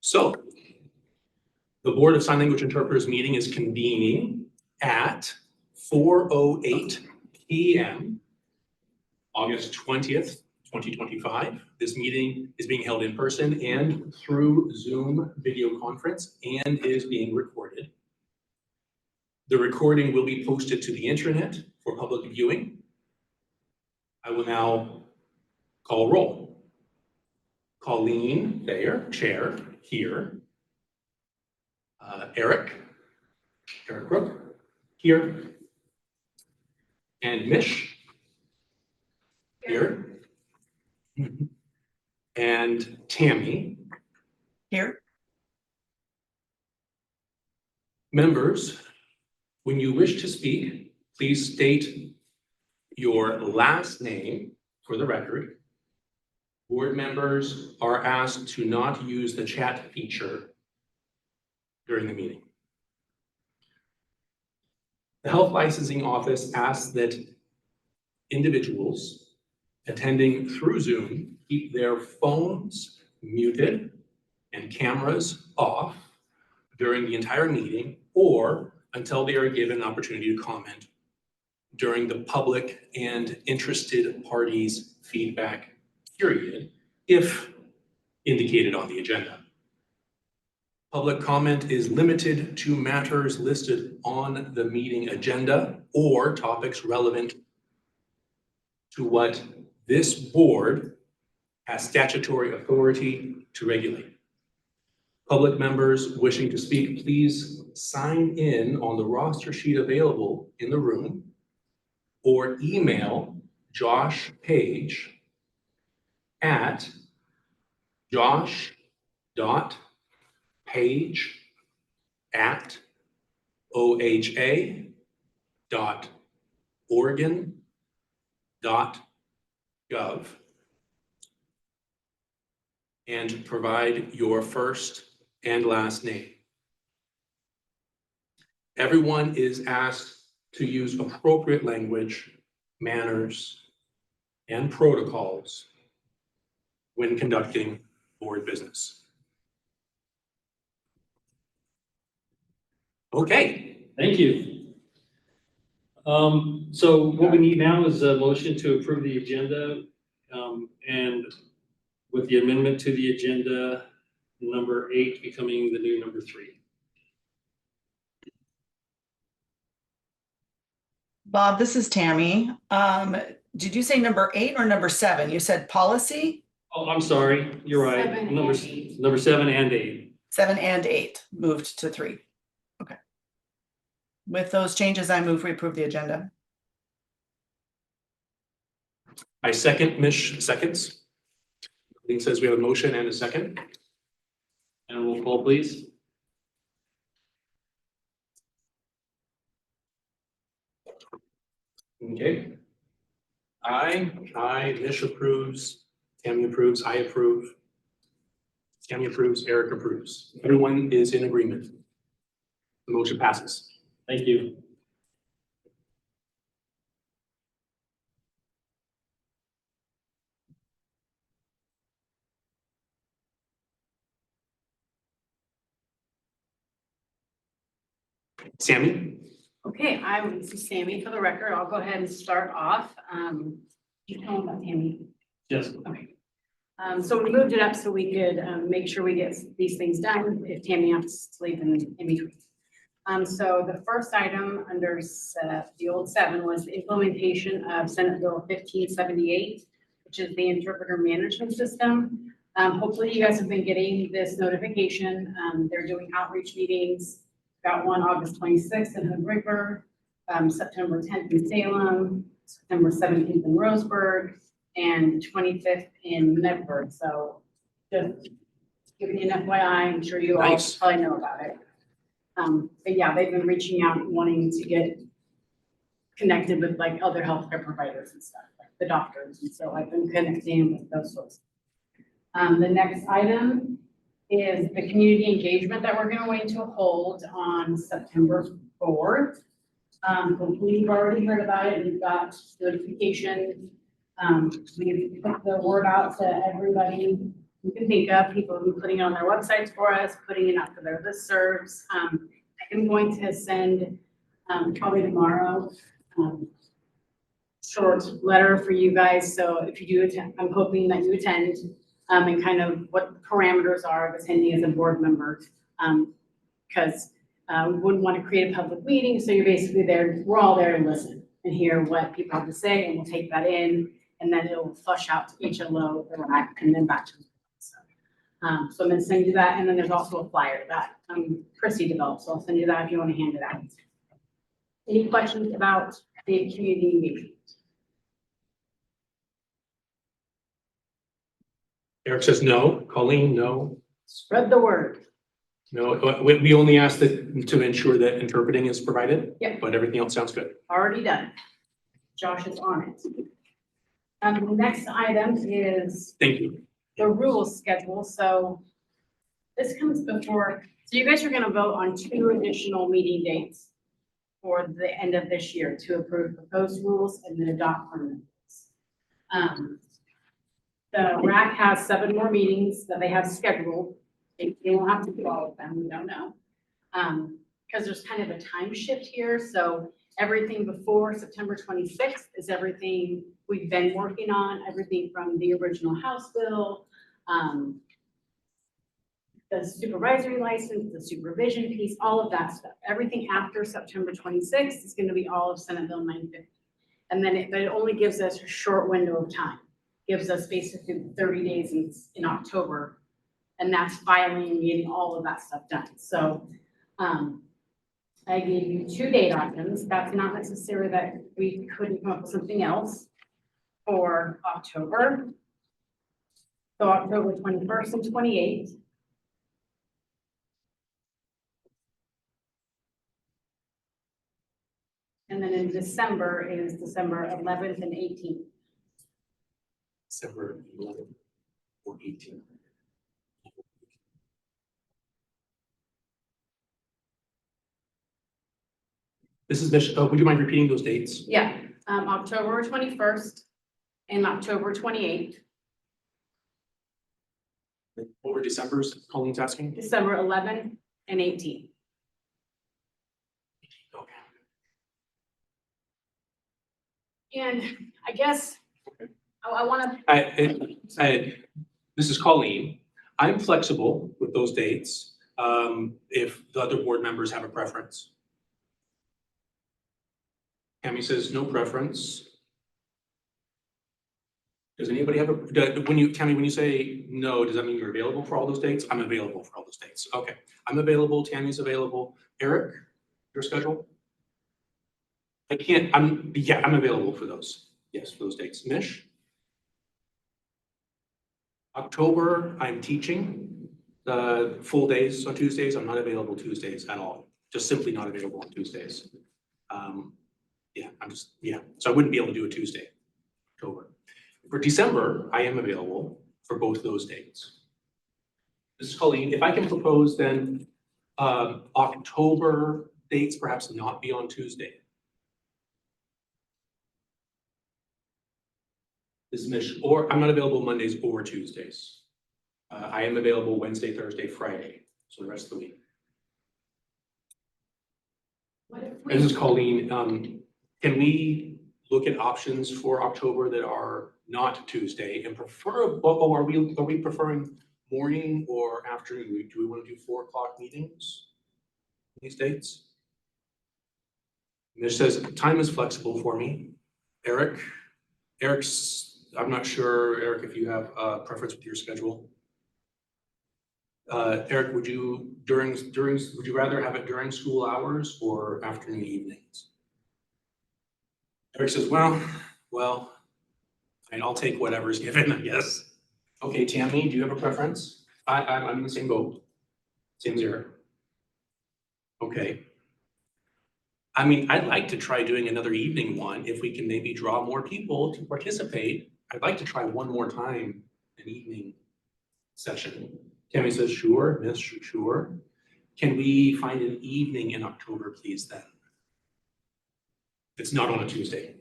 So the Board of Sign Language Interpreters meeting is convening at 4:08 p.m. August 20th, 2025. This meeting is being held in person and through Zoom video conference and is being recorded. The recording will be posted to the internet for public viewing. I will now call roll. Colleen Thayer, Chair, here. Eric Brook, here. And Mish, here. And Tammy, here. Members, when you wish to speak, please state your last name for the record. Board members are asked to not use the chat feature during the meeting. The Health Licensing Office asks that individuals attending through Zoom keep their phones muted and cameras off during the entire meeting or until they are given an opportunity to comment during the public and interested parties feedback period, if indicated on the agenda. Public comment is limited to matters listed on the meeting agenda or topics relevant to what this board has statutory authority to regulate. Public members wishing to speak, please sign in on the roster sheet available in the room or email Josh Page at josh.page@oha.oregon.gov and provide your first and last name. Everyone is asked to use appropriate language, manners, and protocols when conducting board business. Okay. Thank you. So what we need now is a motion to approve the agenda, and with the amendment to the agenda, number 8 becoming the new number 3. Bob, this is Tammy. Did you say number 8 or number 7? You said policy? Oh, I'm sorry. You're right. 7 Number and 8. Number 7 and 8. 7 and 8 moved to 3. Okay. With those changes, I move we approve the agenda. I second, Mish seconds. It says we have a motion and a second. And roll call, please. Okay. Mish approves, Tammy approves, I approve. Tammy approves, Eric approves. Everyone is in agreement. The motion passes. Thank you. Sammy? Okay, this is Sammy for the record. I'll go ahead and start off. You tell them about Tammy. Yes. Okay. So we moved it up so we could make sure we get these things done if Tammy has to sleep in between. So the first item under the old 7 was the implementation of Senate Bill 1578, which is the interpreter management system. Hopefully you guys have been getting this notification. They're doing outreach meetings. Got one August 26th in Hood River, September 10th in Salem, September 17th in Roseburg, and 25th in Medford. So just giving you an FYI, I'm sure you all Nice. probably know about it. But yeah, they've been reaching out wanting to get connected with like other healthcare providers and stuff, like the doctors. And so I've been connecting with those folks. The next item is the community engagement that we're going to hold on September 4th. Hopefully you've already heard about it. We've got notification. We've put the word out to everybody you can think of. People have been putting it on their websites for us, putting it out for their listservs. I am going to send, probably tomorrow, short letter for you guys. So if you do attend, I'm hoping that you attend, and kind of what the parameters are of attending as a board member. Because we wouldn't want to create a public meeting, so you're basically there, we're all there to listen and hear what people have to say, and we'll take that in, and then it'll flush out to HLO, and then back to me. So I'm gonna send you that, and then there's also a flyer that Chrissy developed, so I'll send you that if you want to hand it out. Any questions about the community engagement? Eric says no. Colleen, no. Spread the word. No, we only ask that to ensure that interpreting is provided. Yep. But everything else sounds good. Already done. Josh is on it. The next item is Thank you. the rules schedule. So this comes before, so you guys are gonna vote on 2 additional meeting dates for the end of this year to approve proposed rules and then adopt permanent rules. The RAC has 7 more meetings that they have scheduled. They won't have to do all of them, we don't know. Because there's kind of a time shift here, so everything before September 26th is everything we've been working on, everything from the original House bill, the supervisory license, the supervision piece, all of that stuff. Everything after September 26th is gonna be all of Senate Bill 950. And then but it only gives us a short window of time. Gives us basically 30 days in October, and that's filing and getting all of that stuff done. So I gave you 2 date options. That's not necessarily that we couldn't come up with something else for October. So October 21st and 28th. And then in December is December 11th and 18th. December 11th or 18th. This is Mich, would you mind repeating those dates? Yeah, October 21st and October 28th, What were December's, Colleen's asking? December 11th and 18th. Okay. And I guess I want to, This is Colleen. I'm flexible with those dates, if the other board members have a preference. Tammy says no preference. Does anybody have Tammy, when you say no, does that mean you're available for all those dates? I'm available for all those dates. Okay, I'm available, Tammy's available. Eric, your schedule? I'm available for those. Yes, for those dates. Mish? October, I'm teaching full days on Tuesdays. I'm not available Tuesdays at all. Just simply not available on Tuesdays. So I wouldn't be able to do a Tuesday, October. For December, I am available for both those dates. This is Colleen. If I can propose then October dates perhaps not be on Tuesday. This is Mish, or I'm not available Mondays or Tuesdays. I am available Wednesday, Thursday, Friday, so the rest of the week. This is Colleen. Can we look at options for October that are not Tuesday and prefer, are we preferring morning or afternoon? Do we want to do 4 o'clock meetings these dates? Mish says time is flexible for me. Eric's, I'm not sure, Eric, if you have a preference with your schedule. Eric, would you rather have it during school hours or afternoon evenings? Eric says, well, and I'll take whatever's given, I guess. Okay, Tammy, do you have a preference? I'm in the same boat. Same as Eric. Okay. I mean, I'd like to try doing another evening one if we can maybe draw more people to participate. I'd like to try one more time an evening session. Tammy says, sure, Miss, sure. Can we find an evening in October, please, then? It's not on a Tuesday.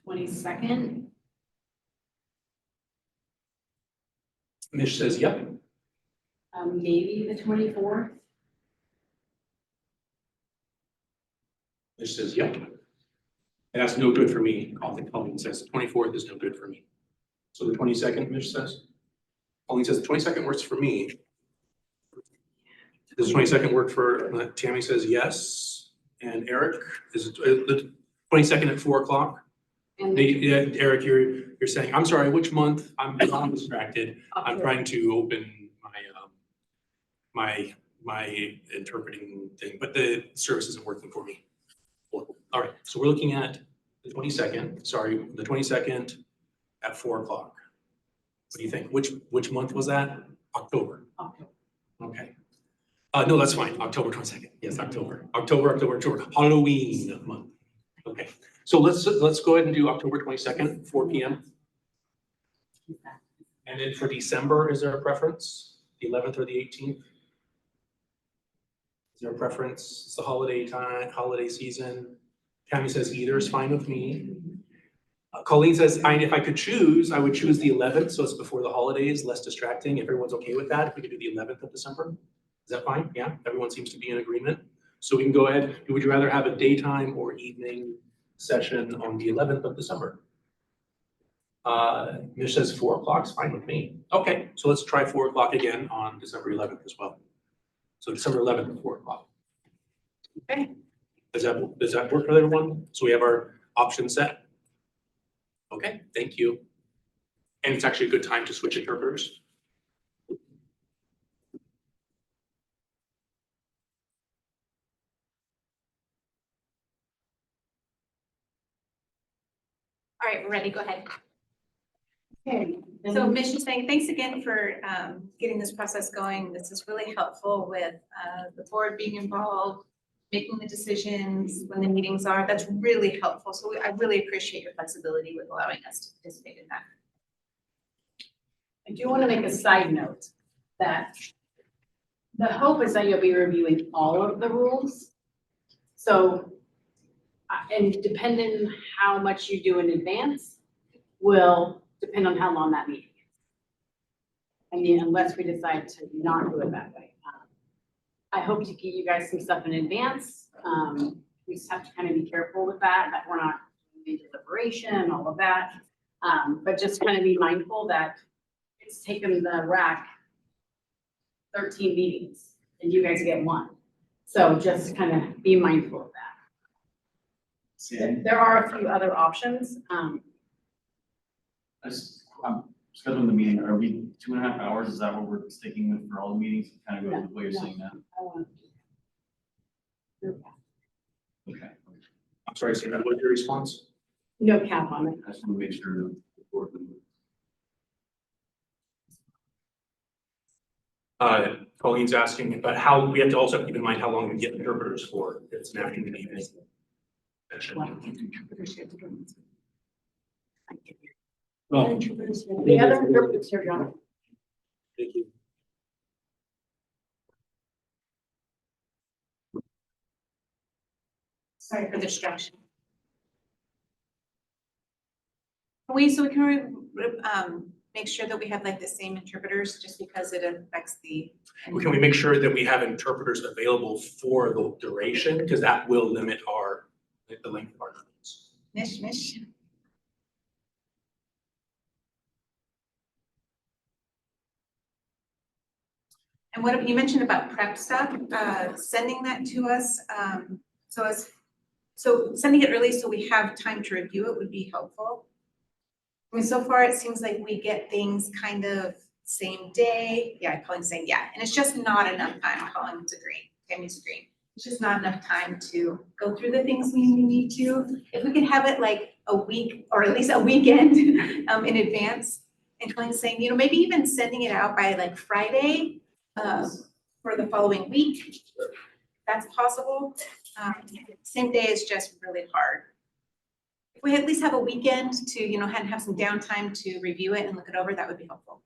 22nd. Mish says, yep. Maybe the 24th. Mish says, yep. And that's no good for me. Colleen says the 24th is no good for me. So the 22nd, Mish says. Colleen says the 22nd works for me. Does the 22nd work for, Tammy says yes. And Eric, is it the 22nd at 4 o'clock? And Yeah, Eric, you're saying, I'm sorry, which month? I'm distracted. I'm trying to open my interpreting thing, but the service isn't working for me. All right, so we're looking at the 22nd, sorry, the 22nd at 4 o'clock. What do you think? Which month was that? October. October. Okay. No, that's fine. October 22nd. Yes, October. October. Halloween month. Okay. So let's go ahead and do October 22nd, 4 p.m. And then for December, is there a preference? The 11th or the 18th? Is there a preference? It's the holiday time, holiday season. Tammy says either is fine with me. Colleen says, if I could choose, I would choose the 11th, so it's before the holidays, less distracting. If everyone's okay with that, if we could do the 11th of December, is that fine? Yeah, everyone seems to be in agreement. So we can go ahead. Would you rather have a daytime or evening session on the 11th of December? Mish says 4 o'clock's fine with me. Okay, so let's try 4 o'clock again on December 11th as well. So December 11th at 4 o'clock. Okay. Does that work for everyone? So we have our option set. Okay, thank you. And it's actually a good time to switch interpreters. All right, we're ready, go ahead. Okay. So Mish is saying, thanks again for getting this process going. This is really helpful with the board being involved, making the decisions when the meetings are. That's really helpful. So I really appreciate your flexibility with allowing us to participate in that. I do want to make a side note that the hope is that you'll be reviewing all of the rules. So, and depending how much you do in advance will depend on how long that meeting is. I mean, unless we decide to not do it that way. I hope to give you guys some stuff in advance. We just have to kind of be careful with that we're not doing deliberation, all of that. But just kind of be mindful that it's taken the RAC 13 meetings and you guys get 1. So just kind of be mindful of that. There are a few other options. I'm scheduling the meeting, are we 2.5 hours? Is that what we're sticking with for all the meetings? Kind of go with what you're saying now? Okay. I'm sorry, Steve, what was your response? No cap on it. I just want to make sure that the board. Colleen's asking, but how, we have to also keep in mind how long we get interpreters for. It's an afternoon evening session. Well, The other interpreters here, John. Thank you. Sorry for the distraction. So we can make sure that we have like the same interpreters just because it affects the. Can we make sure that we have interpreters available for the duration? Because that will limit the length of our meetings. Mish. And what you mentioned about prep stuff, sending that to us, so sending it early so we have time to review it would be helpful. I mean, so far it seems like we get things kind of same day. Yeah, Colleen's saying yeah, and it's just not enough time. Colleen's agreeing, Tammy's agreeing. It's just not enough time to go through the things we need to. If we could have it like a week or at least a weekend in advance. And Colleen's saying, maybe even sending it out by like Friday for the following week. That's possible. Same day is just really hard. If we at least have a weekend to, have some downtime to review it and look it over, that would be helpful.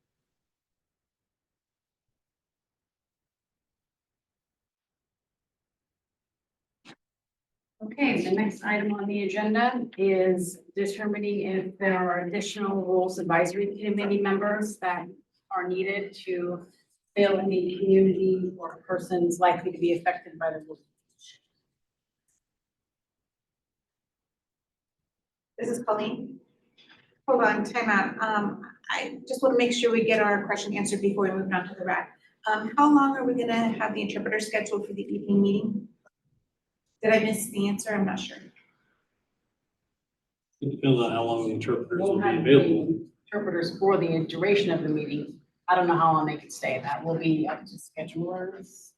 Okay, the next item on the agenda is determining if there are additional rules advisory committee members that are needed to fill any community or persons likely to be affected by the rule. This is Colleen. Hold on, time out. I just want to make sure we get our question answered before we move on to the RAC. How long are we gonna have the interpreter scheduled for the evening meeting? Did I miss the answer? I'm not sure. It depends on how long the interpreters will We'll be have available. the interpreters for the duration of the meeting. I don't know how long they could stay. That will be up to schedulers.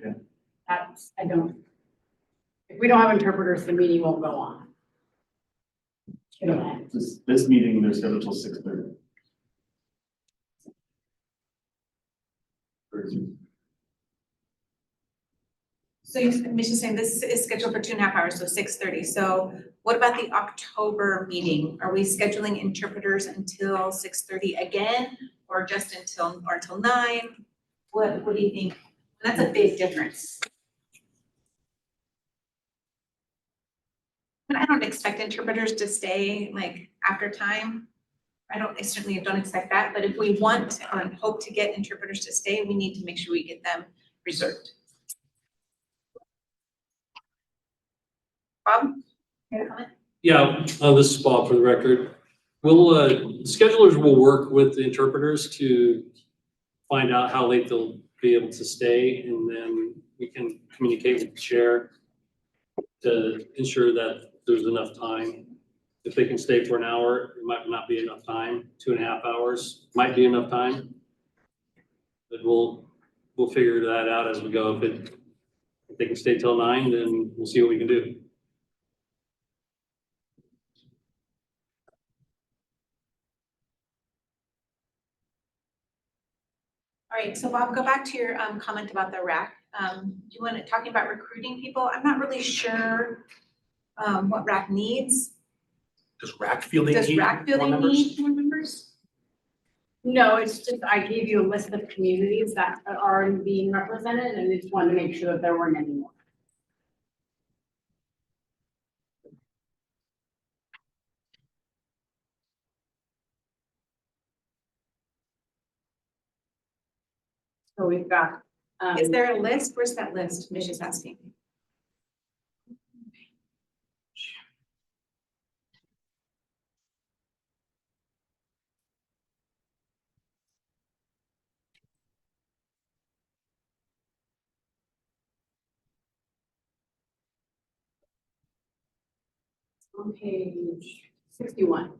Yeah. That's, I don't, if we don't have interpreters, the meeting won't go on. It'll end. This meeting, they're scheduled till 6:30. So Misha's saying this is scheduled for 2.5 hours, so 6:30. So what about the October meeting? Are we scheduling interpreters until 6:30 again, or just until 9? What do you think? That's a big difference. I don't expect interpreters to stay like after time. I certainly don't expect that, but if we want and hope to get interpreters to stay, we need to make sure we get them reserved. Bob, you have a comment? Yeah, this is Bob for the record. We'll, schedulers will work with the interpreters to find out how late they'll be able to stay, and then we can communicate with the chair to ensure that there's enough time. If they can stay for an hour, it might not be enough time. 2.5 hours might be enough time. But we'll figure that out as we go. If they can stay till 9, then we'll see what we can do. All right, so Bob, go back to your comment about the RAC. You want to talking about recruiting people? I'm not really sure what RAC needs. Does RAC fielding Does need RAC more building members? need more members? No, it's just, I gave you a list of communities that are being represented, and I just wanted to make sure that there weren't any more. So we've got, Is there a list? Where's that list? Misha's asking. on page 61.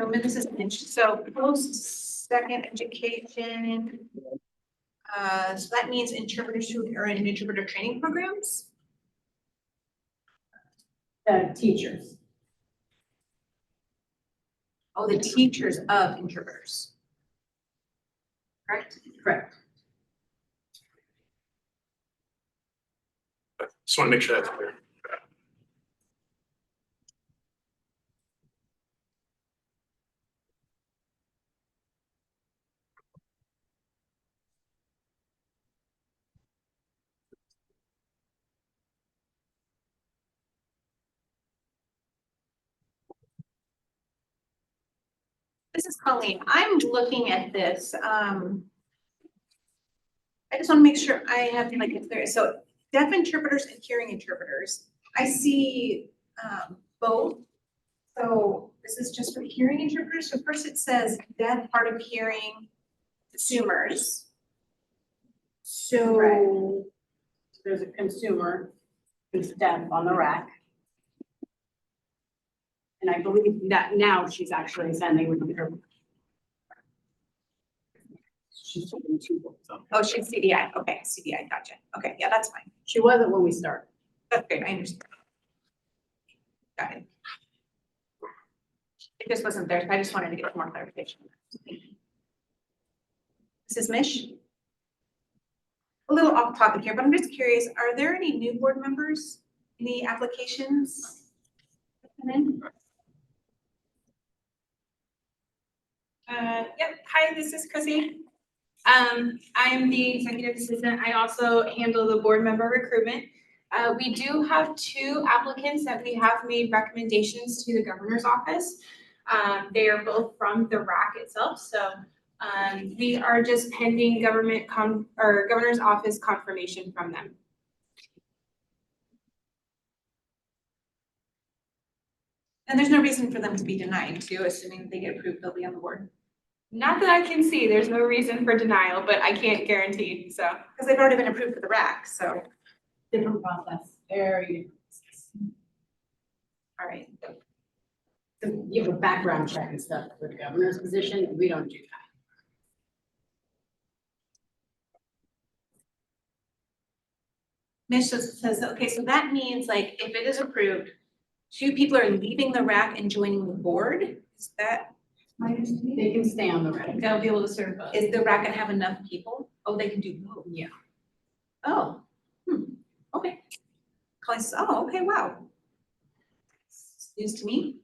So this is post-second education. So that means interpreters who are in interpreter training programs? The teachers. Oh, the teachers of interpreters. Correct? Correct. Just want to make sure that's clear. This is Colleen. I'm looking at this. I just want to make sure I have like it clear. So deaf interpreters and hearing interpreters. I see both. So this is just for hearing interpreters. So first it says deaf, hard of hearing consumers. So There's a consumer who's deaf on the rack. And I believe that now she's actually sending with her. Oh, she's CDI, okay, CDI, gotcha, okay, yeah, that's fine, She wasn't when we started. that's great, I understand. Got it. It just wasn't there, so I just wanted to get more clarification. Mrs. Mish? A little off topic here, but I'm just curious, are there any new board members, any applications? Yep, hi, this is Chrissy. I'm the executive assistant. I also handle the board member recruitment. We do have 2 applicants that we have made recommendations to the governor's office. They are both from the RAC itself, so we are just pending governor's office confirmation from them. And there's no reason for them to be denied too, assuming they get approved, they'll be on the board. Not that I can see, there's no reason for denial, but I can't guarantee, so. Because they've already been approved for the RAC, so, Different process, very different. all right. So you have a background check and stuff for the governor's position, we don't do that. Mish says, okay, so that means like if it is approved, 2 people are leaving the RAC and joining the board? Is that my understanding? They can stay on the rec. They'll be able to serve both. Is the RAC gonna have enough people? Oh, they can do both? Yeah. Oh, okay. Colleen says, oh, okay, wow. News to me.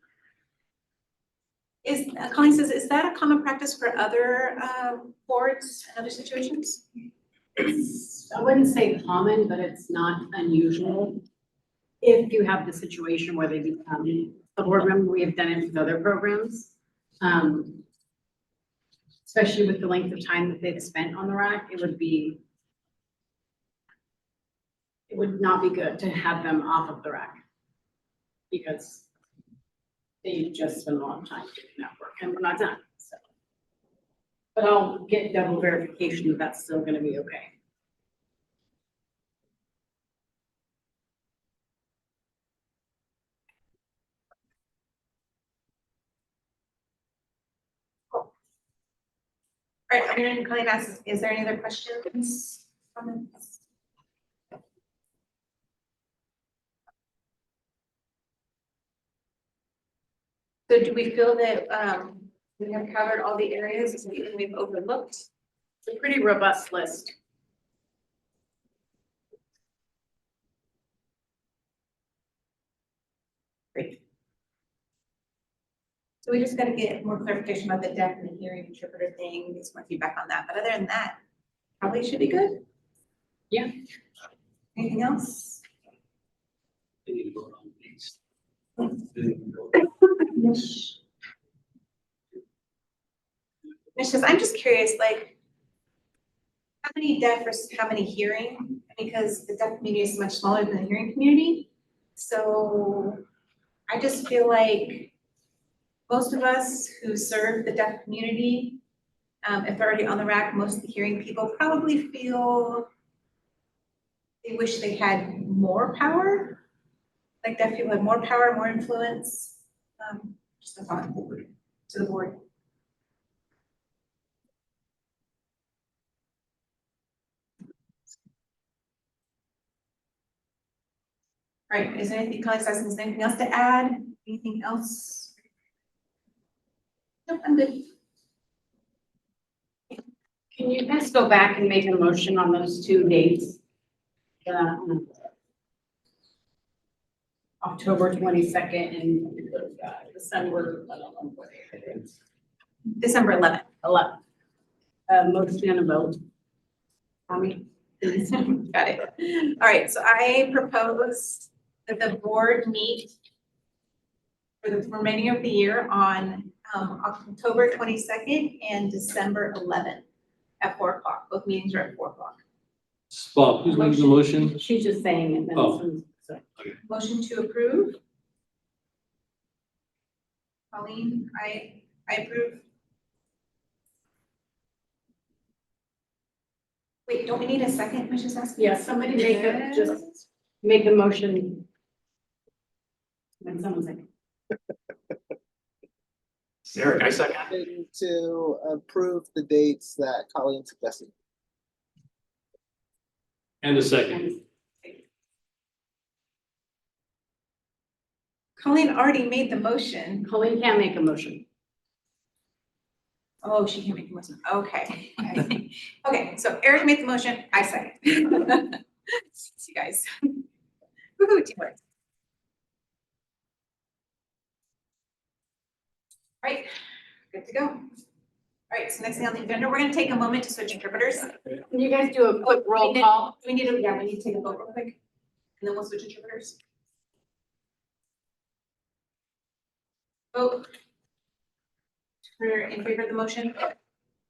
Colleen says, is that a common practice for other boards and other situations? It's, I wouldn't say common, but it's not unusual. If you have the situation where they become a board member, we have done it with other programs. Especially with the length of time that they've spent on the RAC, it would not be good to have them off of the RAC. Because they just spend a lot of time doing that work and we're not done, so. But I'll get double verification that that's still gonna be okay. All right, I'm gonna, Colleen asks, is there any other questions, comments? So do we feel that we have covered all the areas? Is there anything we've overlooked? It's a pretty robust list. Great. So we just gotta get more clarification about the deaf and the hearing interpreter thing, get some more feedback on that, but other than that, probably should be good. Yeah. Anything else? They need to vote on these. Mish says, I'm just curious, like, how many deaf versus how many hearing? Because the deaf community is much smaller than the hearing community. So I just feel like most of us who serve the deaf community, if they're already on the RAC, most of the hearing people probably feel they wish they had more power. Like deaf people have more power, more influence. Just a thought to the board. All right, is there anything, Colleen says, is there anything else to add? Anything else? Nope, I'm good. Can you guys go back and make a motion on those 2 dates? October 22nd and December, I don't know what it is. December 11th. 11th. Motion and a vote. Tommy? Got it. All right, so I propose that the board meet for the remaining of the year on October 22nd and December 11th at 4 o'clock. Both meetings are at 4 o'clock. Bob, who's making the motion? She's just saying it. Then Oh. so. Motion to approve. Colleen, I approve. Wait, don't we need a second, Mrs. asking? Yeah, somebody just make a motion. When someone's like, Eric, I second. To approve the dates that Colleen suggested. And a second. Colleen already made the motion. Colleen can't make a motion. Oh, she can make the motion. Okay. Okay, so Eric made the motion, I second. See you guys. Woohoo, teamwork. Right, good to go. All right, so next thing on the agenda, we're gonna take a moment to switch interpreters. Can you guys do a quick roll call? We need to, yeah, we need to take a vote real quick, and then we'll switch interpreters. Vote. We're in favor of the motion.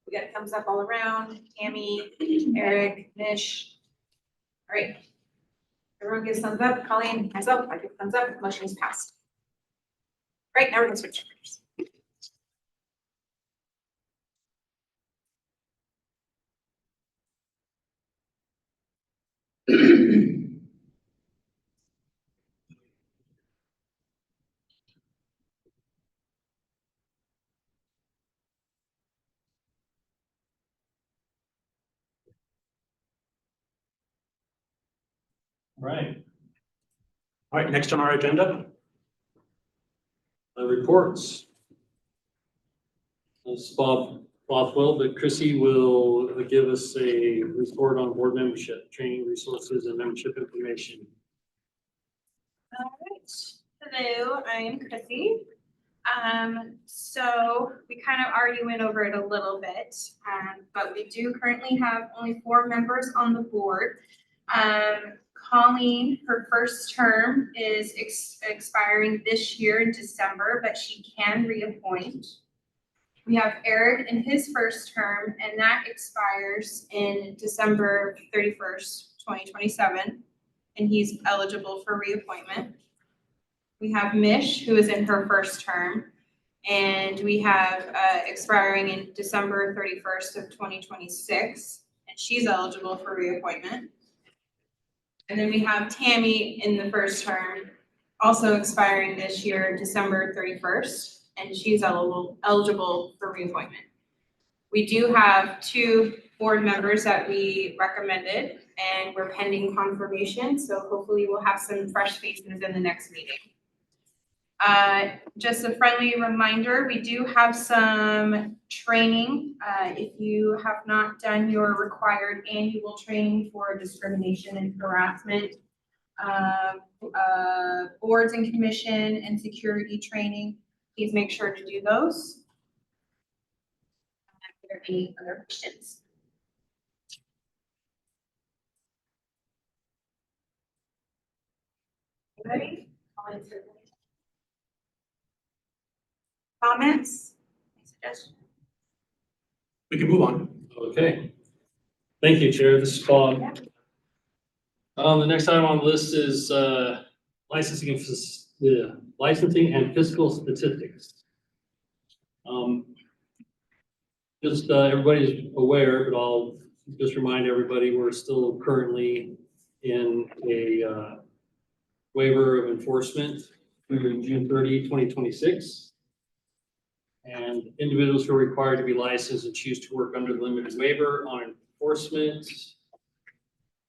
We got a thumbs up all around. Tammy, Eric, Nish. All right. Everyone gives thumbs up. Colleen, hands up. I give thumbs up. Motion is passed. All right, now we're gonna switch interpreters. Right. All right, next on our agenda, Reports. It's Bob Bothwell, but Chrissy will give us a report on board membership, training resources and membership information. All right, hello, I'm Chrissy. So we kind of already went over it a little bit, but we do currently have only 4 members on the board. Colleen, her first term is expiring this year in December, but she can reappoint. We have Eric in his first term, and that expires in December 31st, 2027, and he's eligible for reappointment. We have Mish, who is in her first term, and we have expiring in December 31st of 2026, and she's eligible for reappointment. And then we have Tammy in the first term, also expiring this year, December 31st, and she's eligible for reappointment. We do have 2 board members that we recommended, and we're pending confirmation, so hopefully we'll have some fresh faces in the next meeting. Just a friendly reminder, we do have some training. If you have not done your required annual training for discrimination and harassment, boards and commission and security training, please make sure to do those. Are there any other questions? Anybody? Comments? Suggestions? we can move on. Okay. Thank you, Chair. This is Bob. The next item on the list is licensing and fiscal statistics. Just everybody's aware, but I'll just remind everybody, we're still currently in a waiver of enforcement through June 30, 2026. And individuals who are required to be licensed and choose to work under the limited waiver on enforcement,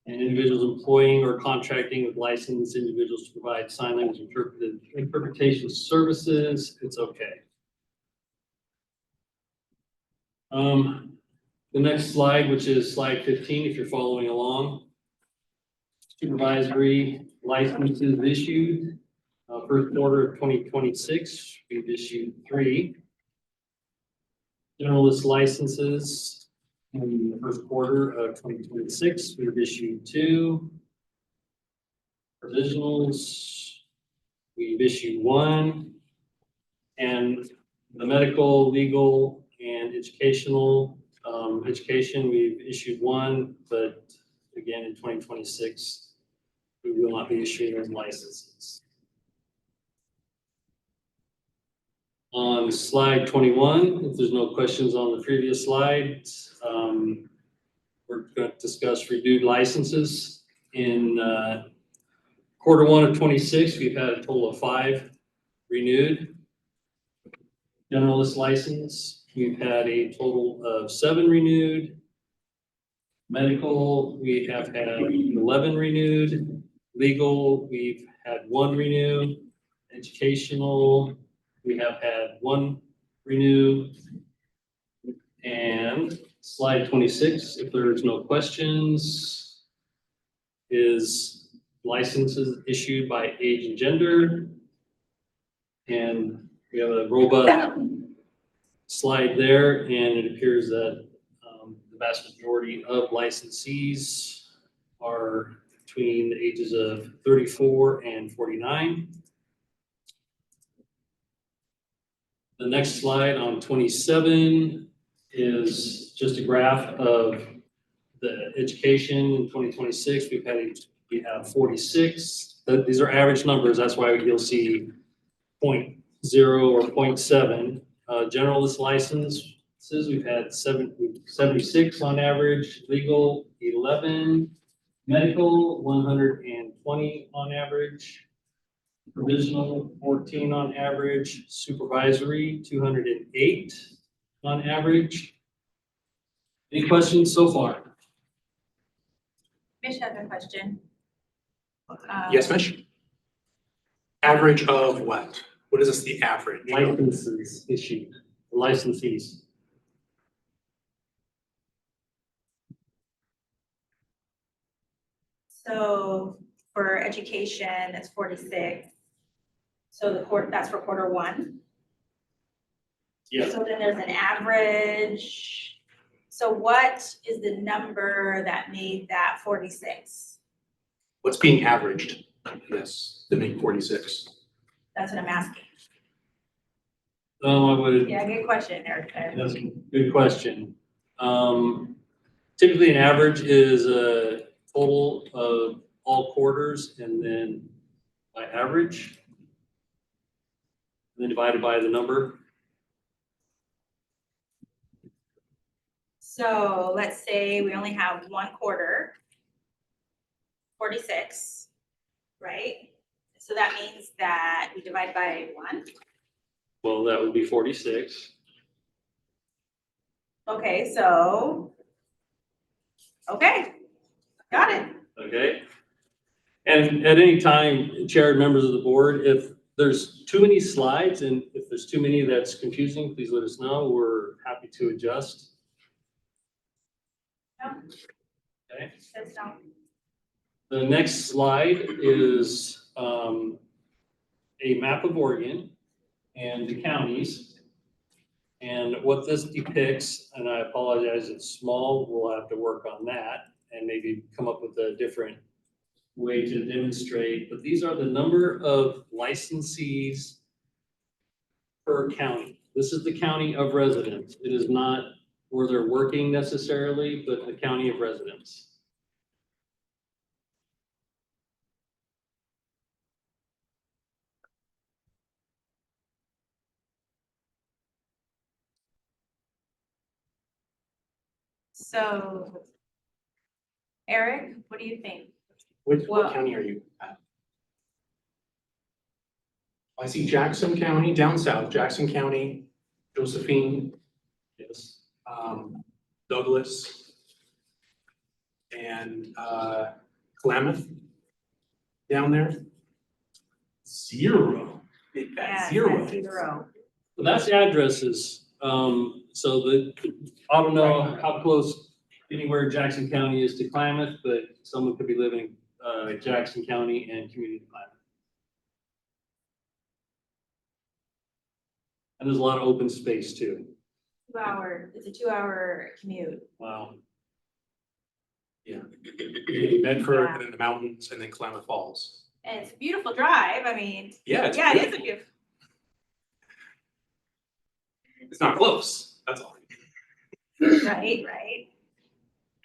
and individuals employing or contracting with licensed individuals to provide sign language interpretation services, it's okay. The next slide, which is slide 15, if you're following along. Supervisory licenses issued. First quarter of 2026, we've issued 3. Generalist licenses in the first quarter of 2026, we've issued 2. Provisionals, we've issued 1. And the medical, legal, and educational, education, we've issued 1, but again, in 2026, we will not be issuing those licenses. On slide 21, if there's no questions on the previous slide, we're going to discuss renewed licenses. In quarter 1 of 26, we've had a total of 5 renewed. Generalist license, we've had a total of 7 renewed. Medical, we have had 11 renewed. Legal, we've had 1 renew. Educational, we have had 1 renew. And slide 26, if there's no questions, is licenses issued by age and gender. And we have a robust slide there, and it appears that the vast majority of licensees are between the ages of 34 and 49. The next slide on 27 is just a graph of the education in 2026. We have 46. These are average numbers. That's why you'll see 0.0 or 0.7. Generalist licenses, we've had 76 on average. Legal, 11. Medical, 120 on average. Provisional, 14 on average. Supervisory, 208 on average. Any questions so far? Mish has a question. Yes, Mish? Average of what? What is this, the average? Licenses issued, licensees. So for education, that's 46. So that's for Q1. Yeah. So then there's an average. So what is the number that made that 46? What's being averaged? Yes, to make 46. That's what I'm asking. I would. Yeah, good question, Eric. That's a good question. Typically an average is a total of all quarters and then by average. And then divided by the number. So let's say we only have 1 quarter, 46, right? So that means that we divide by 1. Well, that would be 46. Okay, so, okay, got it. Okay. And at any time, chair and members of the board, if there's too many slides and if there's too many that's confusing, please let us know. We're happy to adjust. No. Okay. That's not. The next slide is a map of Oregon and the counties. And what this depicts, and I apologize, it's small, we'll have to work on that and maybe come up with a different way to demonstrate, but these are the number of licensees per county. This is the county of residence. It is not where they're working necessarily, but the county of residence. So, Eric, what do you think? What Well- county are you at? I see Jackson County, down south, Jackson County, Josephine, Yes. Douglas, and Klamath down there. 0. Big fat Yeah, zero. that's 0. Well, that's addresses. So I don't know how close anywhere Jackson County is to Klamath, but someone could be living Jackson County and community Klamath. And there's a lot of open space too. 2 hour, it's a 2-hour commute. Wow. Medford, Yeah. and then the mountains, and then Klamath Falls. And it's a beautiful drive, I mean, Yeah, it's yeah, it is a beautiful. beautiful. It's not close, that's all. Right.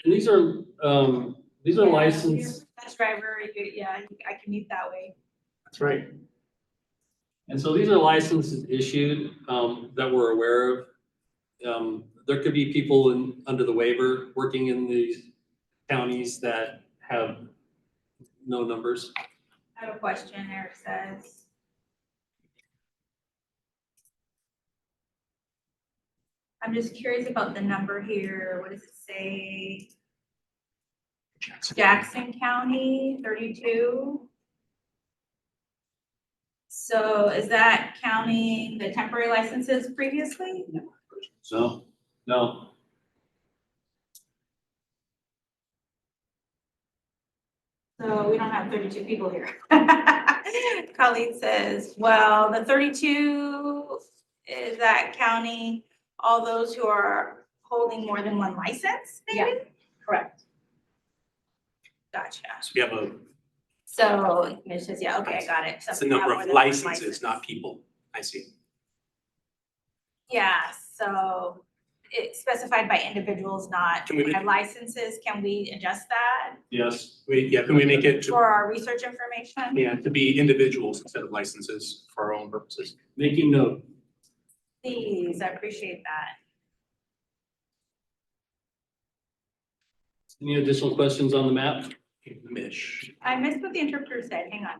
And these are Yeah, licensed. Bus driver, I commute that way. That's right. And so these are licenses issued that we're aware of. There could be people under the waiver working in these counties that have no numbers. I have a question, Eric says. I'm just curious about the number here. What does it say? Jackson County, 32. So is that counting the temporary licenses previously? So, no, So we don't have 32 people here. Colleen says, well, the 32, is that counting all those who are holding more than one license, maybe? Correct. Gotcha. So we have a, So it says, yeah, okay, I got it. it's the Some have number more of than one licenses, license. not people. I see. Yeah, so it's specified by individuals, not Can we by make- licenses. Can we adjust that yes, Can we make it to, for our research information? yeah, to be individuals instead of licenses for our own purposes? making note. Please, I appreciate that. Any additional questions on the map? Mish. I missed what the interpreter said. Hang on.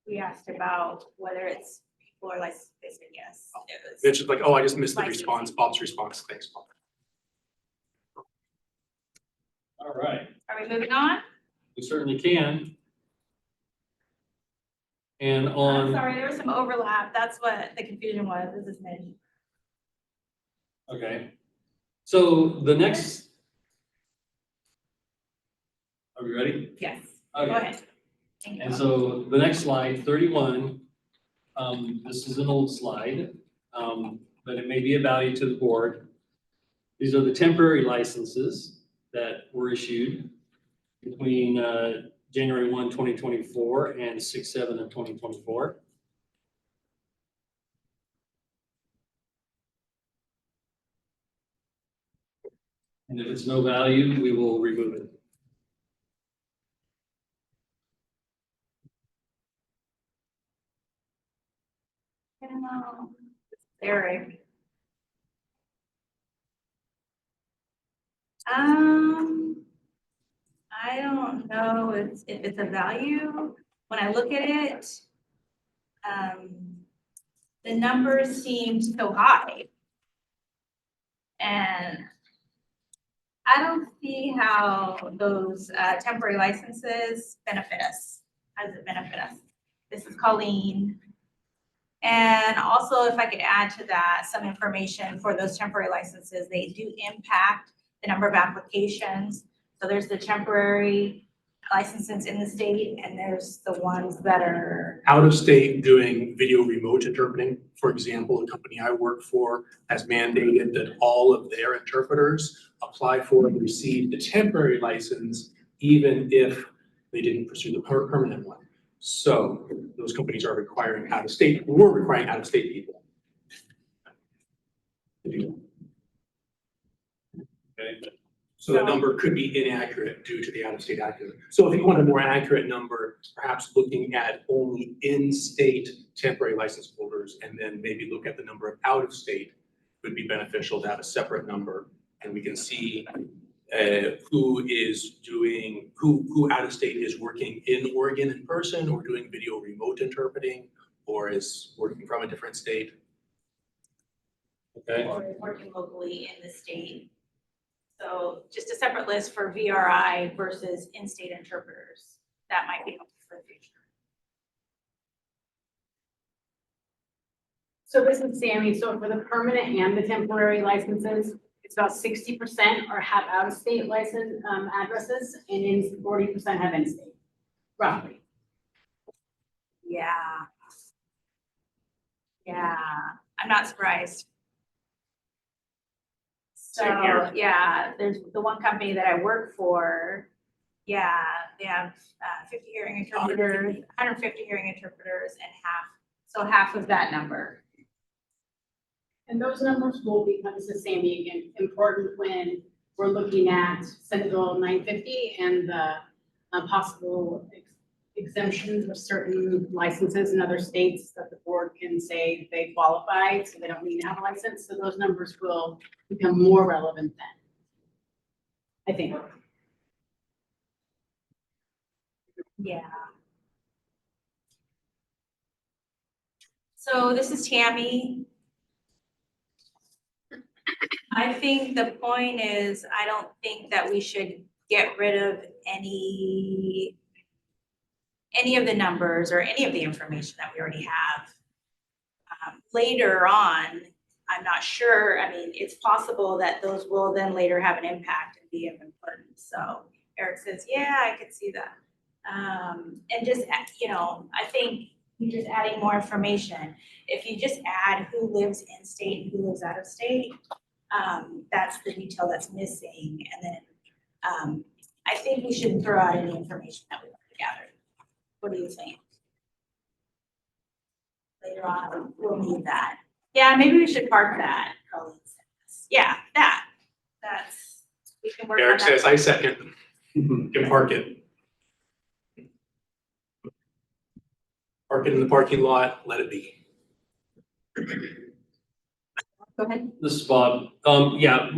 We asked about whether it's people or license, they said yes. It was- Mitch is like, oh, I just missed the Licensing. response, Bob's response. Thanks, Bob. All right, Are we moving on? we certainly can. And I'm on, sorry, there was some overlap. That's what the confusion was. This is Mitch. okay, so the next. Are we ready? Yes. Okay. Go ahead. Thank And you. so the next slide, 31, this is an old slide, but it may be of value to the board. These are the temporary licenses that were issued between January 1, 2024 and 6/7 of 2024. And if it's no value, we will remove it. Eric. I don't know if it's a value. When I look at it, the numbers seem so high. And I don't see how those temporary licenses benefit us. How does it benefit us? This is Colleen. And also, if I could add to that some information for those temporary licenses, they do impact the number of applications. So there's the temporary licenses in the state, and there's the ones that are, Out of state doing video remote interpreting, for example, a company I work for has mandated that all of their interpreters apply for and receive the temporary license, even if they didn't pursue the permanent one. So those companies are requiring out of state, we're requiring out of state people to do that. Okay. So that number could be inaccurate due to the out-of-state accurate. So if you want a more accurate number, perhaps looking at only in-state temporary license holders and then maybe look at the number of out-of-state would be beneficial to have a separate number. And we can see who is doing, who out-of-state is working in Oregon in person or doing video remote interpreting or is working from a different state. Okay, or working locally in the state. So just a separate list for VRI versus in-state interpreters. That might be helpful for the future. So this is Sammy. So for the permanent and the temporary licenses, it's about 60% are have out-of-state license addresses and in 40% have in-state, roughly. Yeah. Yeah, I'm not surprised. So, Same here. yeah, there's the one company that I work for. Yeah, they have 50 hearing interpreters, 150 hearing interpreters and half of that number. And those numbers will become, this is Sammy again, important when we're looking at Senate Bill 950 and the possible exemptions of certain licenses in other states that the board can say they qualify, so they don't need to have a license. So those numbers will become more relevant then, I think. Yeah. So this is Tammy. I think the point is, I don't think that we should get rid of any of the numbers or any of the information that we already have. Later on, I'm not sure, I mean, it's possible that those will then later have an impact and be of importance. So Eric says, yeah, I could see that. And just, you know, I think you're just adding more information. If you just add who lives in state and who lives out of state, that's the detail that's missing. And then I think we shouldn't throw out any information that we've already gathered. What do you think? Later on, we'll need that. Yeah, maybe we should park that. Yeah, that's, we can work on Eric that. says, I second. You can park it. Park it in the parking lot, let it be. Go ahead. This is Bob. Yeah,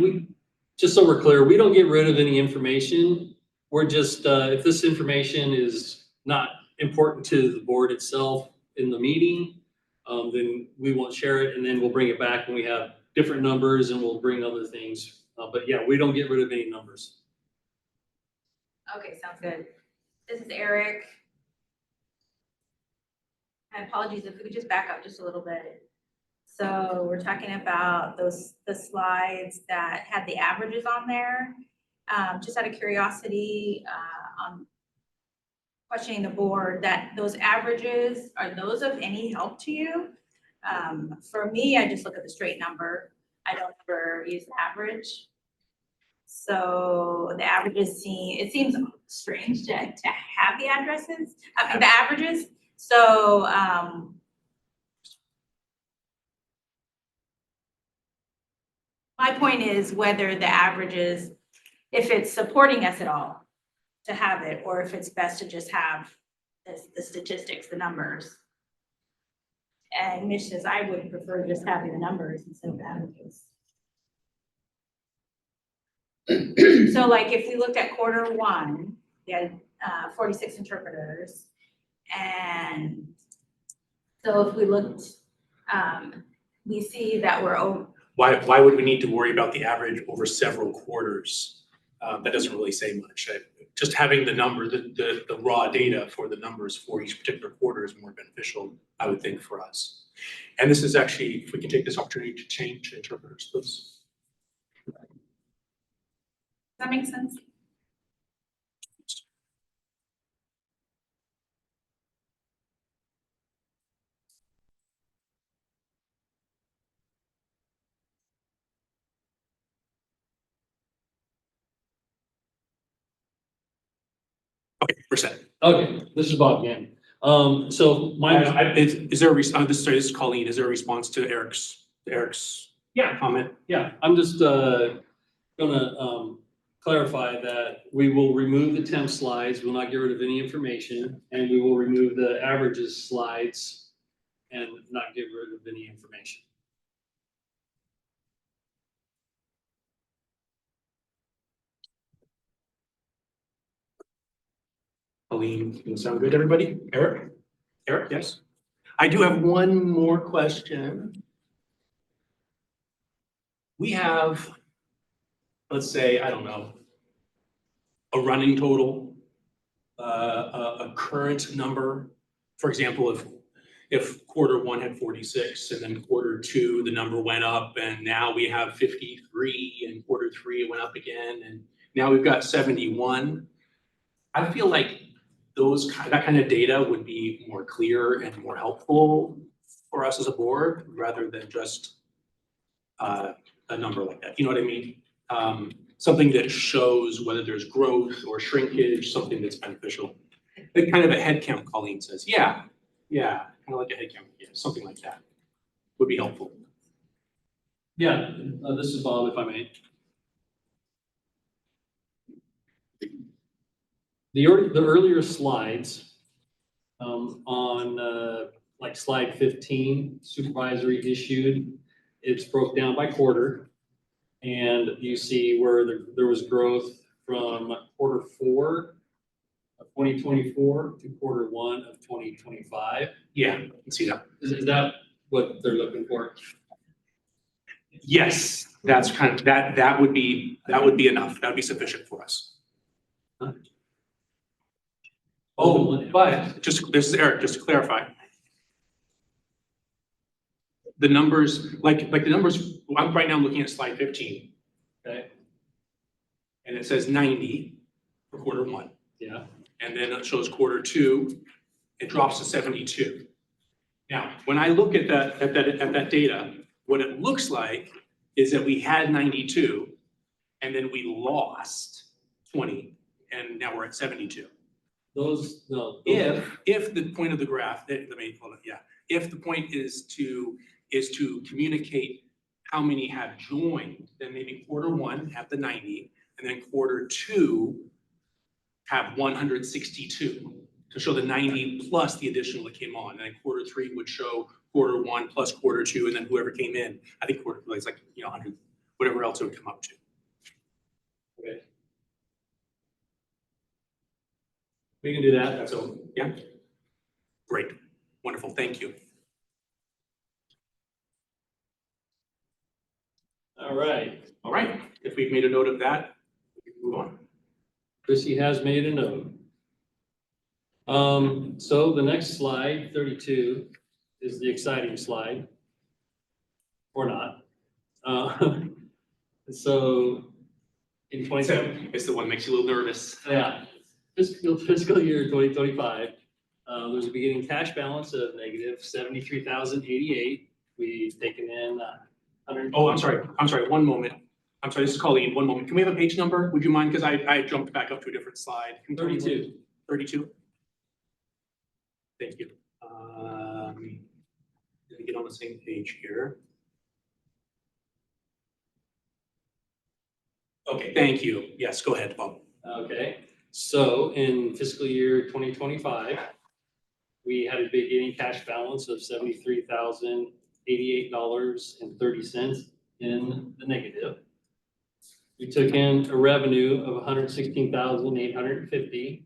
just so we're clear, we don't get rid of any information. We're just, if this information is not important to the board itself in the meeting, then we won't share it, and then we'll bring it back when we have different numbers and we'll bring other things. But yeah, we don't get rid of any numbers. Okay, sounds good. This is Eric. My apologies, if we could just back up just a little bit. So we're talking about the slides that had the averages on there. Just out of curiosity, on questioning the board, that those averages, are those of any help to you? For me, I just look at the straight number. I don't ever use the average. So the averages it seems strange to have the addresses, the averages. So, my point is whether the averages, if it's supporting us at all to have it, or if it's best to just have the statistics, the numbers. And Mitch says, I would prefer just having the numbers instead of the averages. So like if we looked at Q1, we had 46 interpreters. And so if we looked, we see that we're over. Why would we need to worry about the average over several quarters? That doesn't really say much. Just having the number, the raw data for the numbers for each particular quarter is more beneficial, I would think, for us. And this is actually, if we can take this opportunity to change interpreters, please. Does that make sense? Okay, percent. Okay, this is Bob again. So Is there a response? This is Colleen. Is there a response to Eric's comment? yeah, I'm just gonna clarify that we will remove the temp slides, we'll not get rid of any information, and we will remove the averages slides and not get rid of any information. Colleen, does it sound good, everybody? Eric? Eric, yes? I do have one more question. We have, let's say, I don't know, a running total, a current number. For example, if Q1 had 46 and then Q2, the number went up and now we have 53 and Q3 it went up again and now we've got 71. I feel like that kind of data would be more clear and more helpful for us as a board rather than just a number like that. You know what I mean? Something that shows whether there's growth or shrinkage, something that's beneficial. Like kind of a head count, Colleen says. Yeah, kind of like a head count. Yeah, something like that would be helpful. Yeah, this is Bob, if I may. The earlier slides on like slide 15, supervisory issued, it's broke down by quarter. And you see where there was growth from Q4 of 2024 to Q1 of 2025. Yeah, I can see that. Is that what they're looking for? Yes, that's kind of, that would be enough. That would be sufficient for us. Oh, but this is Eric, just to clarify. The numbers, like the numbers, I'm right now looking at slide 15. Okay. And it says 90 for quarter one. Yeah. And then it shows quarter two, it drops to 72. Now, when I look at that data, what it looks like is that we had 92 and then we lost 20 and now we're at 72. Those, no. If the point of the graph, let me, hold on, yeah. If the point is to communicate how many have joined, then maybe quarter one have the 90 and then quarter two have 162 to show the 90 plus the additional that came on. And then quarter three would show quarter one plus quarter two, and then whoever came in, I think quarter, it's like, 100, whatever else it would come up to. Okay. We can do that. So, yeah. Great. Wonderful. Thank you. All right. All right. If we've made a note of that, we can move on. Chrissy has made a note. So the next slide, 32, is the exciting slide. Or not. So in 2020. It's the one that makes you a little nervous. Yeah, fiscal year 2025, there's a beginning cash balance of negative 73,088. We've taken in 100. Oh, I'm sorry, one moment. I'm sorry, this is Colleen, one moment. Can we have a page number? Would you mind? Because I jumped back up to a different slide. 32. 32? Thank you. Let me get on the same page here. Okay, thank you. Yes, go ahead, Bob. Okay, so in fiscal year 2025, we had a beginning cash balance of $73,088.30 in the negative. We took in a revenue of $116,850,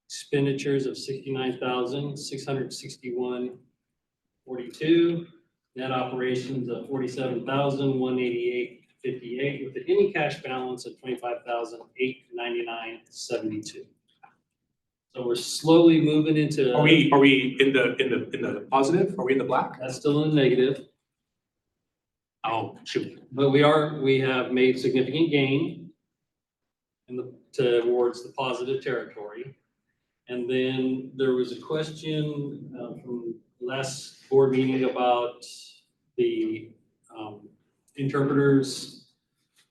expenditures of $69,661.42, net operations of $47,188.58, with the ending cash balance of $25,899.72. So we're slowly moving into. Are we in the positive? Are we in the black? That's still in the negative. Oh, shoot. But we have made significant gain towards the positive territory. And then there was a question from last board meeting about the interpreters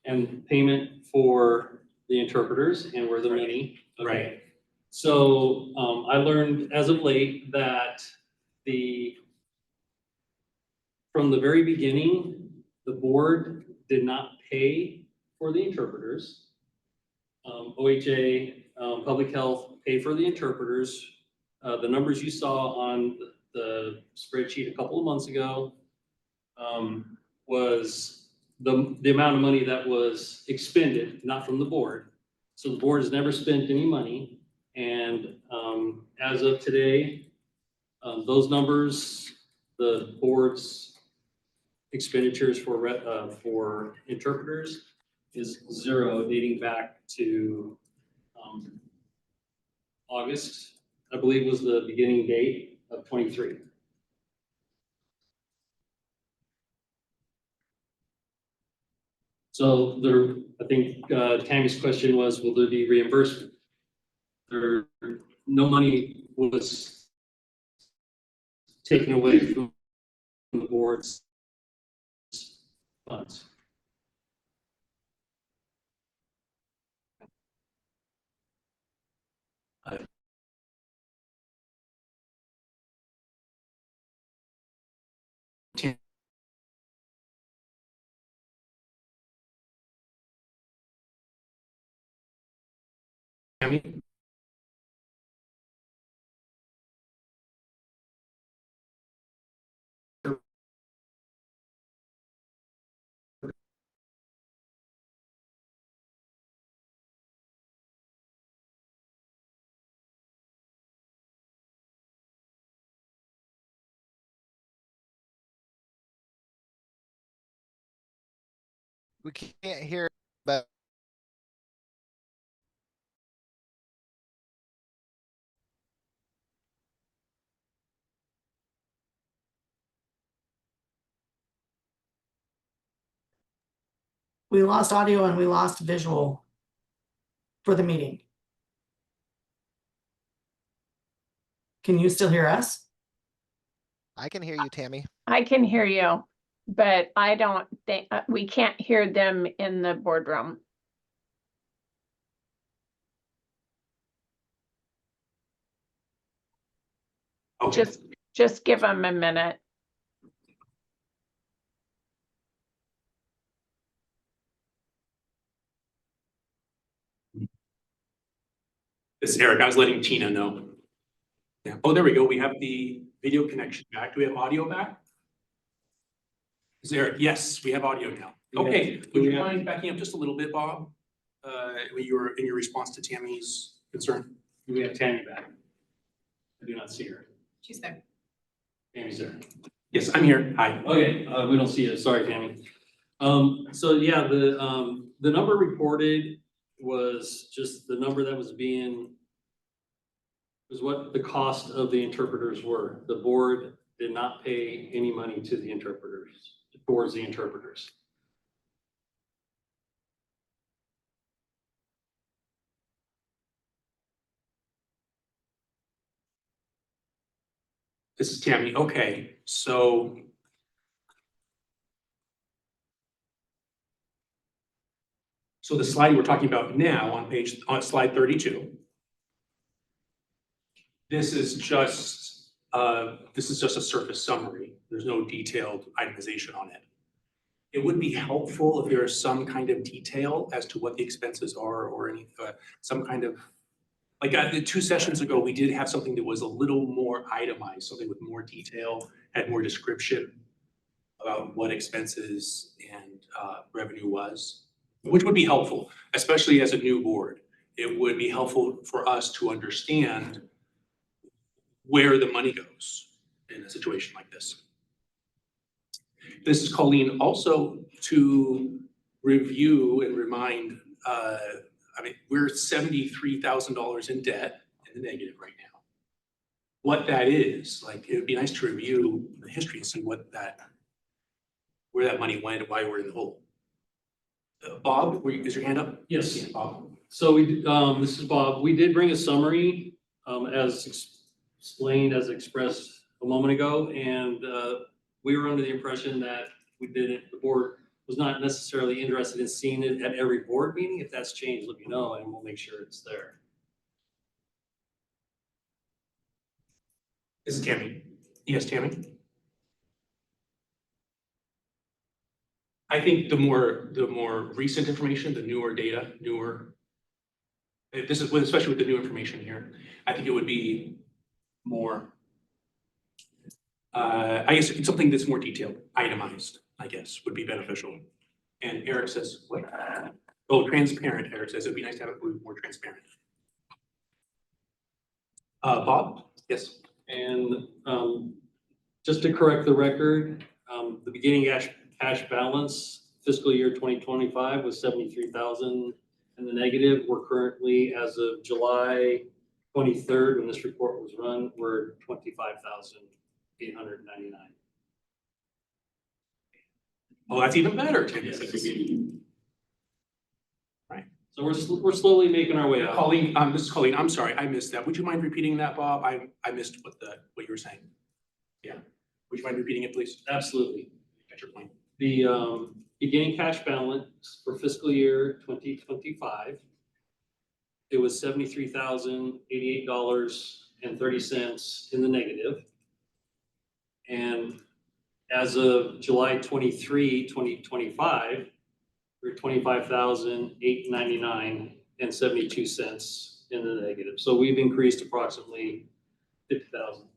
and payment for the interpreters and where the money. Okay. Right. So I learned as of late that from the very beginning, the board did not pay for the interpreters. OHA, Public Health paid for the interpreters. The numbers you saw on the spreadsheet a couple of months ago was the amount of money that was expended, not from the board. So the board has never spent any money. And as of today, those numbers, the board's expenditures for interpreters is zero, dating back to August, I believe was the beginning date of 23. So I think Tammy's question was, will there be reimbursement? No money was taken away from the board's funds. Tammy? We can't hear, but We lost audio and we lost visual for the meeting. Can you still hear us? I can hear you, Tammy. I can hear you, but I don't think, we can't hear them in the boardroom. Okay. Just give them a minute. This is Eric. I was letting Tina know. Yeah. Oh, there we go. We have the video connection back. Do we have audio back? Is Eric? Yes, we have audio now. Okay, would you mind backing up just a little bit, Bob? When you were in your response to Tammy's concern? We have Tammy back. I do not see her. She's there. Tammy's there. Yes, I'm here. Hi. Okay, we don't see it. Sorry, Tammy. So yeah, the number reported was just the number that was what the cost of the interpreters were. The board did not pay any money to the interpreters, towards the interpreters. This is Tammy. Okay, so the slide we're talking about now on slide 32. This is just a surface summary. There's no detailed itemization on it. It would be helpful if there is some kind of detail as to what the expenses are, or any some kind of, like the 2 sessions ago, we did have something that was a little more itemized, something with more detail, had more description about what expenses and revenue was, which would be helpful, especially as a new board. It would be helpful for us to understand where the money goes in a situation like this. This is Colleen, also to review and remind, I mean, we're $73,000 in debt, in the negative right now. What that is, like, it would be nice to review the history and see where that money went and why we're in the hole. Bob, is your hand up? Yes. Yeah, Bob. So this is Bob. We did bring a summary, as expressed a moment ago, and we were under the impression that the board was not necessarily interested in seeing it at every board meeting. If that's changed, let me know and we'll make sure it's there. This is Tammy. Yes, Tammy? I think the more recent information, the newer data, this is especially with the new information here, I think it would be more, I guess it's something that's more detailed, itemized, I guess, would be beneficial. And Eric says, what? Oh, transparent, Eric says, it'd be nice to have it more transparent. Bob? Yes. And just to correct the record, the beginning cash balance fiscal year 2025 was 73,000 in the negative. We're currently, as of July 23rd, when this report was run, we're 25,899. Oh, that's even better, Tim. Yes. Right. So we're slowly making our way out. Colleen, this is Colleen. I'm sorry, I missed that. Would you mind repeating that, Bob? I missed what you were saying. Yeah. Would you mind repeating it, please? Absolutely. Got your point. The beginning cash balance for fiscal year 2025, it was $73,088.30 in the negative. And as of July 23, 2025, we're $25,899.72 in the negative. So we've increased approximately 50,000,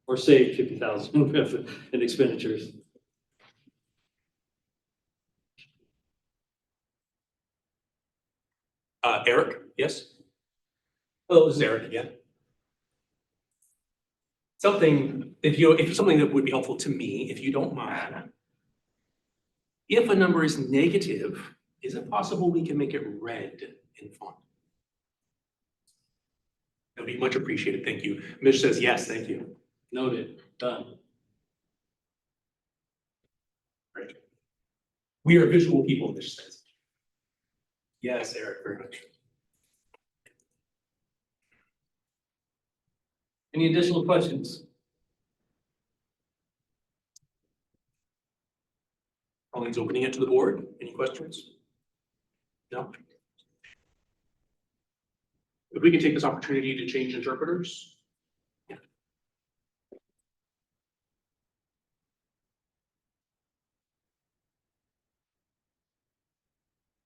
or saved 50,000 in expenditures. Eric, yes? Hello, this is Eric again. Something that would be helpful to me, if you don't mind. If a number is negative, is it possible we can make it red in font? That'd be much appreciated, thank you. Mitch says yes, thank you. Noted, done. Great. We are visual people, Mitch says. Yes, Eric, very much. Any additional questions? Colleen's opening it to the board. Any questions? No? If we could take this opportunity to change interpreters. Yeah.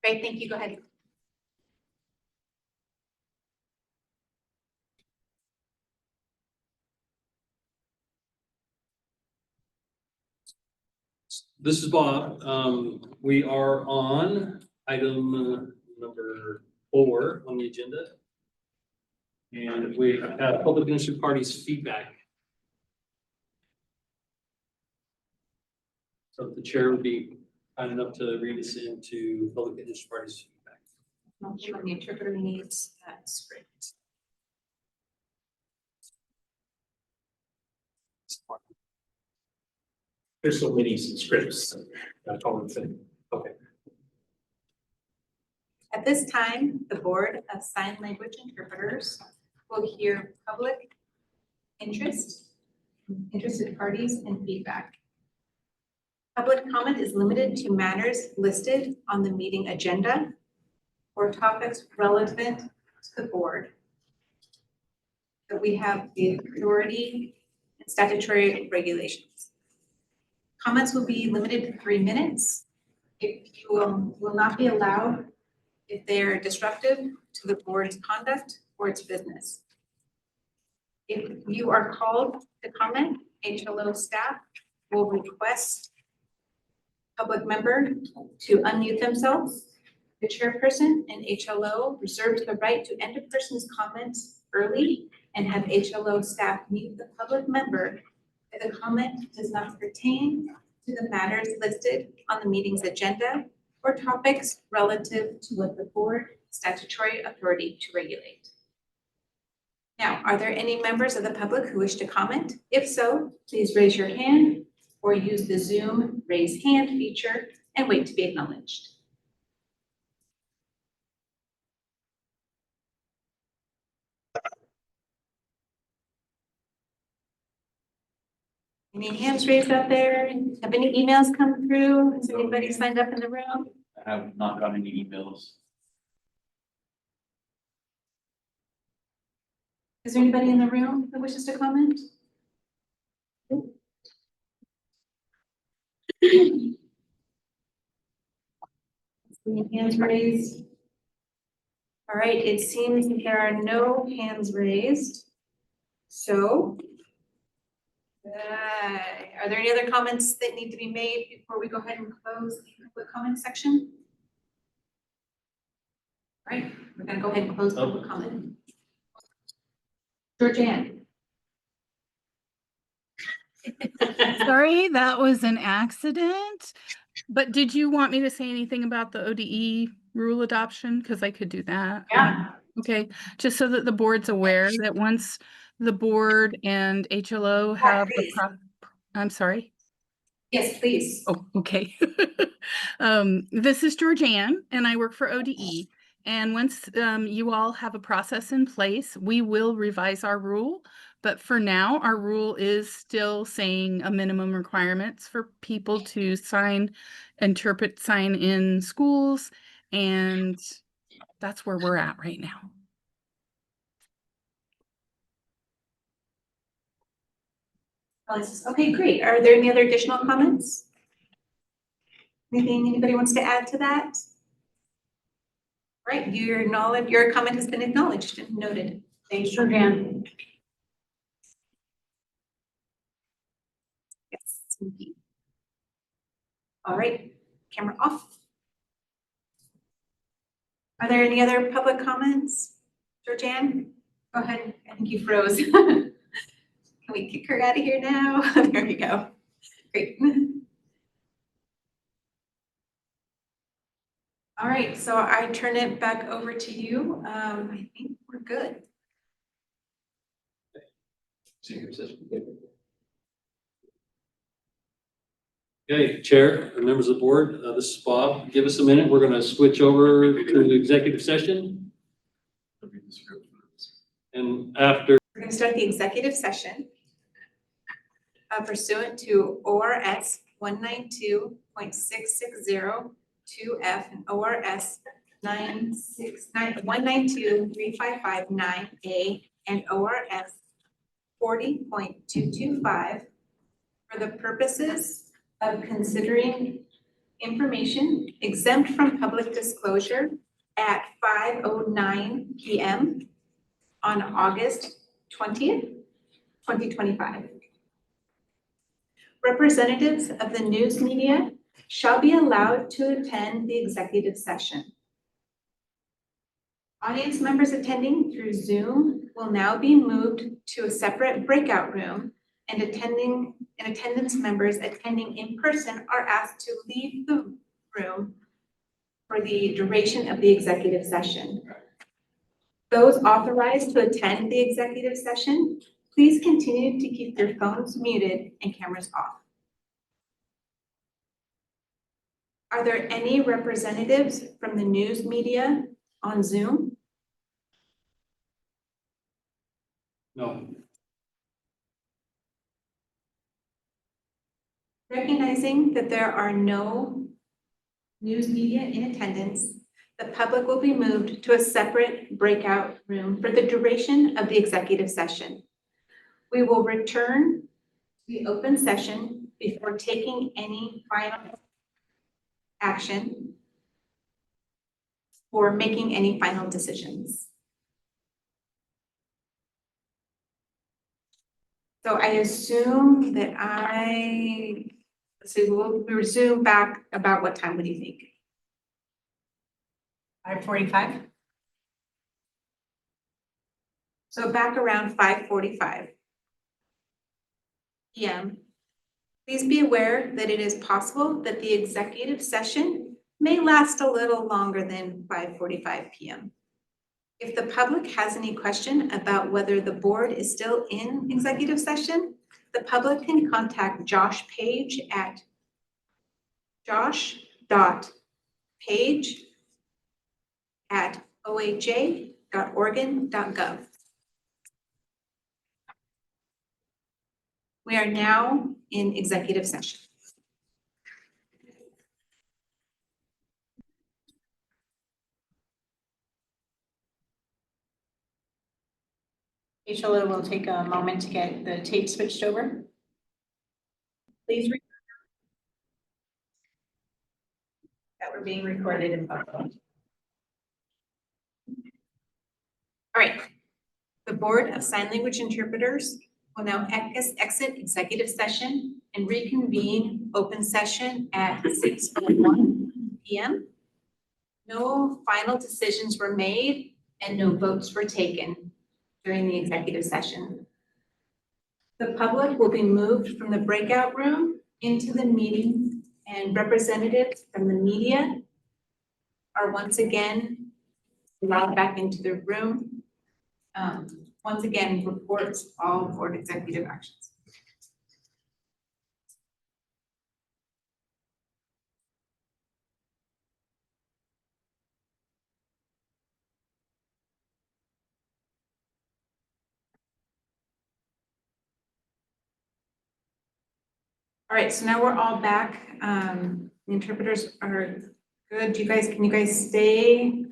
Great, thank you, go ahead. This is Bob. We are on item number 4 on the agenda. And we have public interested parties feedback. So the chair would be kind enough to read us into public interested parties feedback. When the interpreter needs that script. There's so many scripts. That's all I'm saying. Okay. At this time, the Board of Sign Language Interpreters will hear public interest, interested parties, and feedback. Public comment is limited to matters listed on the meeting agenda or topics relevant to the board that we have the authority and statutory regulations. Comments will be limited to 3 minutes. If you will not be allowed if they are disruptive to the board's conduct or its business. If you are called to comment, HLO staff will request public member to unmute themselves. The chairperson and HLO reserves the right to end a person's comments early and have HLO staff mute the public member if the comment does not pertain to the matters listed on the meeting's agenda or topics relative to what the board statutory authority to regulate. Now, are there any members of the public who wish to comment? If so, please raise your hand or use the Zoom raise hand feature and wait to be acknowledged. Any hands raised out there? Have any emails come through? Has anybody signed up in the room? I have not gotten any emails. Is there anybody in the room that wishes to comment? Any hands raised? All right, it seems that there are no hands raised. So, are there any other comments that need to be made before we go ahead and close the public comment section? All right, we're gonna go ahead and close public comment. Georgianne. Sorry, that was an accident. But did you want me to say anything about the ODE rule adoption? Because I could do that. Yeah. Okay, just so that the board's aware that once the board and HLO have the please. I'm sorry. Yes, please. Oh, okay. This is Georgianne and I work for ODE. And once you all have a process in place, we will revise our rule. But for now, our rule is still saying a minimum requirements for people to interpret sign in schools. And that's where we're at right now. Okay, great. Are there any other additional comments? Anything anybody wants to add to that? Right, your comment has been acknowledged and noted. Thanks, Georgianne. Yes, indeed. All right, camera off. Are there any other public comments? Georgianne, go ahead. I think you froze. Can we kick her out of here now? There we go. Great. All right, so I turn it back over to you. I think we're good. Executive session. Okay, Chair, and members of the board, this is Bob. Give us a minute. We're going to switch over to the executive session. And after. We're going to start the executive session pursuant to ORS 192.6602F and ORS 192.3559A and ORS 40.225 for the purposes of considering information exempt from public disclosure at 5:09 PM on August 20th, 2025. Representatives of the news media shall be allowed to attend the executive session. Audience members attending through Zoom will now be moved to a separate breakout room, and attendance members attending in person are asked to leave the room for the duration of the executive session. Those authorized to attend the executive session, please continue to keep your phones muted and cameras off. Are there any representatives from the news media on Zoom? No. Recognizing that there are no news media in attendance, the public will be moved to a separate breakout room for the duration of the executive session. We will return to the open session before taking any final action or making any final decisions. So I assume that we'll resume back about what time would you think? 5:45? So back around 5:45 PM. Please be aware that it is possible that the executive session may last a little longer than 5:45 PM. If the public has any question about whether the board is still in executive session, the public can contact Josh Page at josh.page@oha.oregon.gov. We are now in executive session. Ishala will take a moment to get the tape switched over. Please. That we're being recorded in public. All right. The Board of Sign Language Interpreters will now exit executive session and reconvene open session at 6:01 PM. No final decisions were made and no votes were taken during the executive session. The public will be moved from the breakout room into the meeting, and representatives from the media are once again allowed back into the room. Once again, reports all board executive actions. All right, so now we're all back. The interpreters are good. Can you guys stay?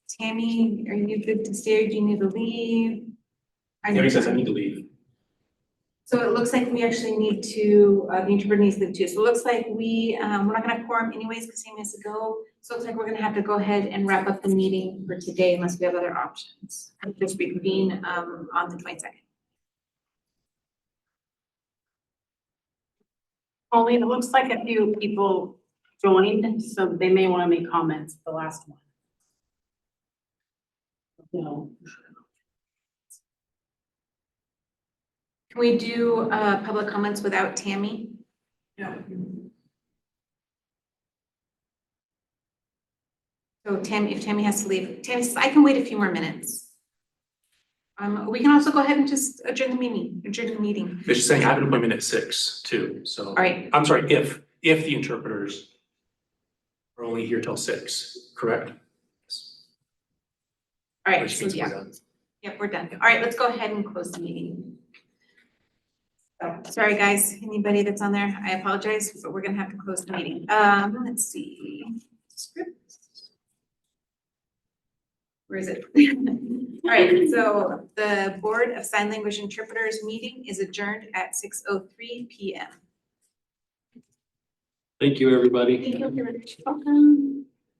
Tammy, are you good to stay or do you need to leave? Tammy says I need to leave. So it looks like we actually need to, the interpreter needs to leave too. So it looks like we're not gonna quorum anyways because Tammy has to go. So it looks like we're gonna have to go ahead and wrap up the meeting for today unless we have other options. We'll just reconvene on the 22nd. Pauline, it looks like a few people joined, so they may want to make comments, the last one. No. Can we do public comments without Tammy? No. So if Tammy has to leave, Tammy says, I can wait a few more minutes. We can also go ahead and just adjourn the meeting. They're just saying I have an appointment at 6 too, so. All right, I'm sorry, if the interpreters are only here till 6, correct? all right, Which so means we're yeah, done. yep, we're done. All right, let's go ahead and close the meeting. So, sorry, guys, anybody that's on there, I apologize, but we're gonna have to close the meeting. Let's see. Script. Where is it? All right, so the Board of Sign Language Interpreters meeting is adjourned at 6:03 PM. Thank you, everybody. Thank you very much. Welcome.